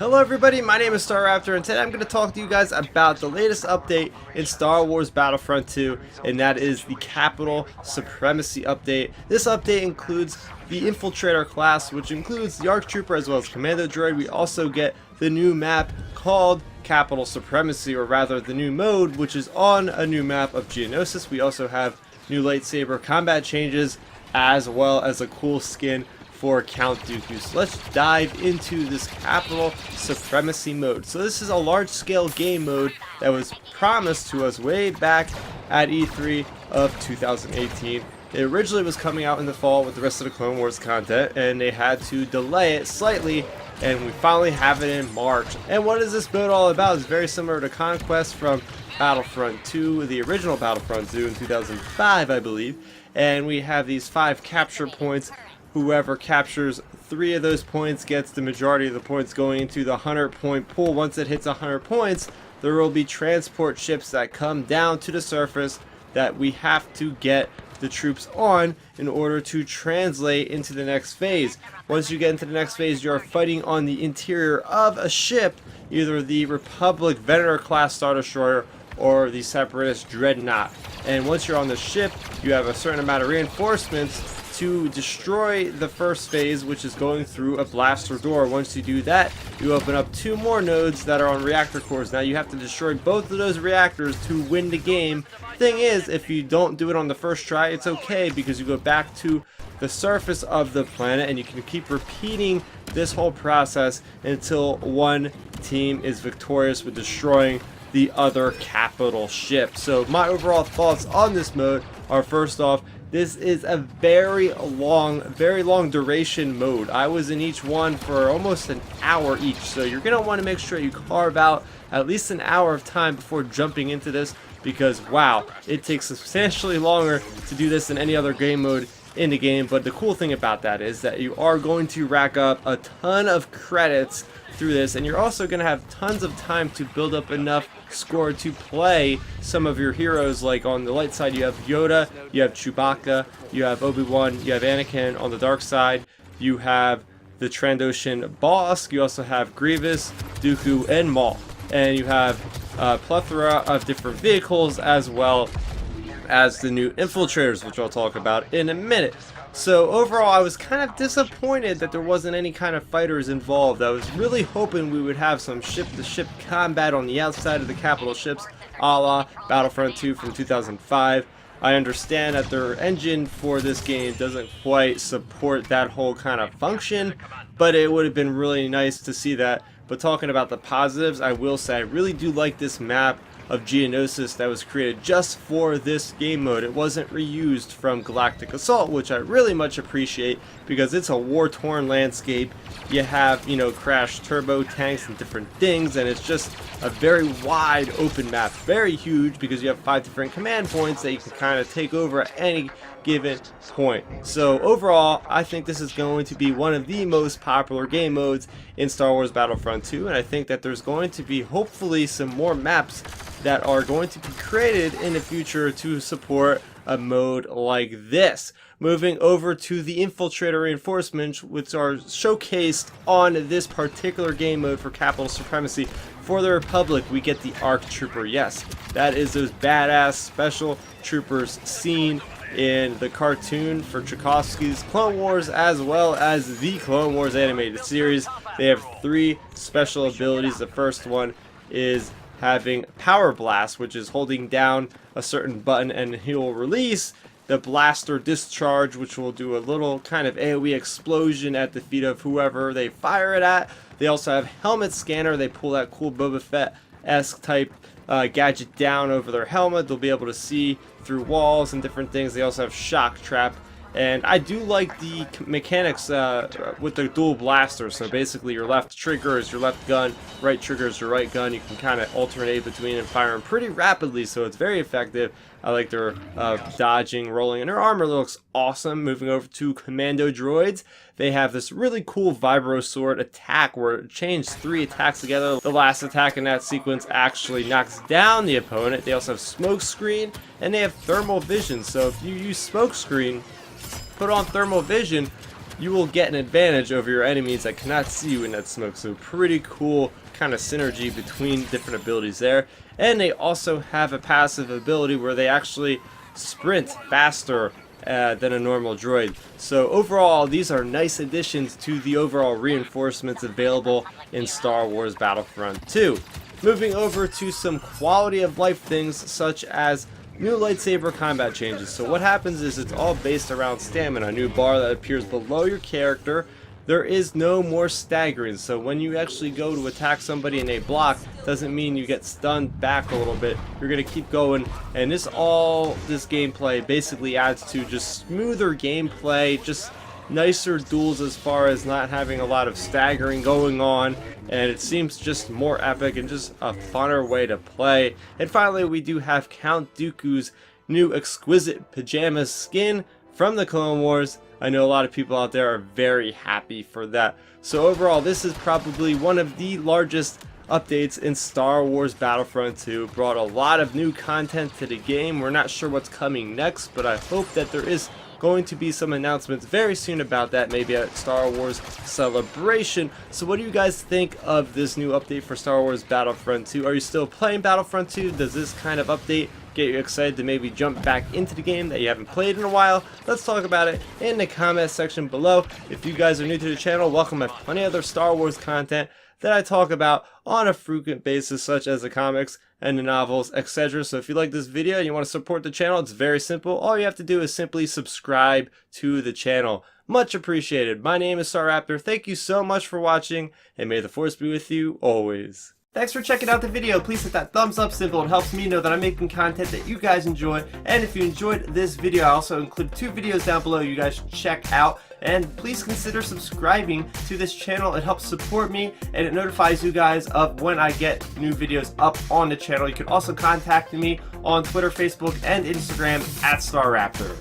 Hello everybody, my name is Starrapter, and today I'm going to talk to you guys about the latest update in Star Wars Battlefront 2, and that is the Capital Supremacy update. This update includes the Infiltrator class, which includes the ARC Trooper as well as Commando Droid. We also get the new map called Capital Supremacy, or rather the new mode, which is on a new map of Geonosis. We also have new lightsaber combat changes, as well as a cool skin for Count Dooku. So let's dive into this Capital Supremacy mode. So this is a large-scale game mode that was promised to us way back at E3 of 2018. It originally was coming out in the fall with the rest of the Clone Wars content, and they had to delay it slightly, and we finally have it in March. And what is this mode all about? It's very similar to Conquest from Battlefront 2, the original Battlefront 2 in 2005, I believe. And we have these 5 capture points. Whoever captures 3 of those points gets the majority of the points going into the 100-point pool. Once it hits 100 points, there will be transport ships that come down to the surface that we have to get the troops on in order to translate into the next phase. Once you get into the next phase, you are fighting on the interior of a ship, either the Republic Venator class Star Destroyer or the Separatist Dreadnought. And once you're on the ship, you have a certain amount of reinforcements to destroy the first phase, which is going through a blaster door. Once you do that, you open up 2 more nodes that are on reactor cores. Now you have to destroy both of those reactors to win the game. Thing is, if you don't do it on the first try, it's okay, because you go back to the surface of the planet and you can keep repeating this whole process until one team is victorious with destroying the other capital ship. So my overall thoughts on this mode are, first off, this is a very long duration mode. I was in each one for almost an hour each, so you're going to want to make sure you carve out at least an hour of time before jumping into this, because wow, it takes substantially longer to do this than any other game mode in the game. But the cool thing about that is that you are going to rack up a ton of credits through this, and you're also going to have tons of time to build up enough score to play some of your heroes. Like on the light side, you have Yoda, you have Chewbacca, you have Obi-Wan, you have Anakin. On the dark side, you have the Trandoshan boss, you also have Grievous, Dooku, and Maul. And you have a plethora of different vehicles, as well as the new infiltrators, which I'll talk about in a minute. So overall, I was kind of disappointed that there wasn't any kind of fighters involved. I was really hoping we would have some ship-to-ship combat on the outside of the capital ships, a la Battlefront 2 from 2005. I understand that their engine for this game doesn't quite support that whole kind of function, but it would have been really nice to see that. But talking about the positives, I will say I really do like this map of Geonosis that was created just for this game mode. It wasn't reused from Galactic Assault, which I really much appreciate, because it's a war-torn landscape. You have, crashed turbo tanks and different things, and it's just a very wide open map, very huge, because you have 5 different command points that you can kind of take over at any given point. So overall, I think this is going to be one of the most popular game modes in Star Wars Battlefront 2, and I think that there's going to be hopefully some more maps that are going to be created in the future to support a mode like this. Moving over to the Infiltrator reinforcements, which are showcased on this particular game mode for Capital Supremacy. For the Republic, we get the ARC Trooper. Yes, that is those badass special troopers seen in the cartoon for Tchaikovsky's Clone Wars, as well as the Clone Wars animated series. They have 3 special abilities. The first one is having Power Blast, which is holding down a certain button and he will release the blaster discharge, which will do a little kind of AoE explosion at the feet of whoever they fire it at. They also have Helmet Scanner. They pull that cool Boba Fett-esque type gadget down over their helmet. They'll be able to see through walls and different things. They also have Shock Trap. And I do like the mechanics with the dual blasters. So basically your left trigger is your left gun, right trigger is your right gun. You can kind of alternate between and fire them pretty rapidly, so it's very effective. I like their dodging, rolling, and their armor looks awesome. Moving over to Commando Droids, they have this really cool Vibro Sword attack where it chains 3 attacks together. The last attack in that sequence actually knocks down the opponent. They also have Smoke Screen, and they have Thermal Vision. So if you use Smoke Screen, put on Thermal Vision, you will get an advantage over your enemies that cannot see you in that smoke. So pretty cool kind of synergy between different abilities there. And they also have a passive ability where they actually sprint faster than a normal droid. So overall, these are nice additions to the overall reinforcements available in Star Wars Battlefront 2. Moving over to some quality of life things such as new lightsaber combat changes. So what happens is it's all based around stamina, a new bar that appears below your character. There is no more staggering, so when you actually go to attack somebody and they block, doesn't mean you get stunned back a little bit. You're going to keep going, and this gameplay basically adds to just smoother gameplay, just nicer duels as far as not having a lot of staggering going on, and it seems just more epic and just a funner way to play. And finally, we do have Count Dooku's new exquisite pajamas skin from the Clone Wars. I know a lot of people out there are very happy for that. So overall, this is probably one of the largest updates in Star Wars Battlefront 2. Brought a lot of new content to the game. We're not sure what's coming next, but I hope that there is going to be some announcements very soon about that, maybe at Star Wars Celebration. So what do you guys think of this new update for Star Wars Battlefront 2? Are you still playing Battlefront 2? Does this kind of update get you excited to maybe jump back into the game that you haven't played in a while? Let's talk about it in the comment section below. If you guys are new to the channel, welcome. I have plenty of other Star Wars content that I talk about on a frequent basis, such as the comics and the novels, etc. So if you like this video and you want to support the channel, it's very simple. All you have to do is simply subscribe to the channel. Much appreciated. My name is Starrapter. Thank you so much for watching, and may the Force be with you always. Thanks for checking out the video. Please hit that thumbs up symbol. It helps me know that I'm making content that you guys enjoy. And if you enjoyed this video, I also include 2 videos down below you guys should check out. And please consider subscribing to this channel. It helps support me, and it notifies you guys of when I get new videos up on the channel. You can also contact me on Twitter, Facebook, and Instagram at Starrapter.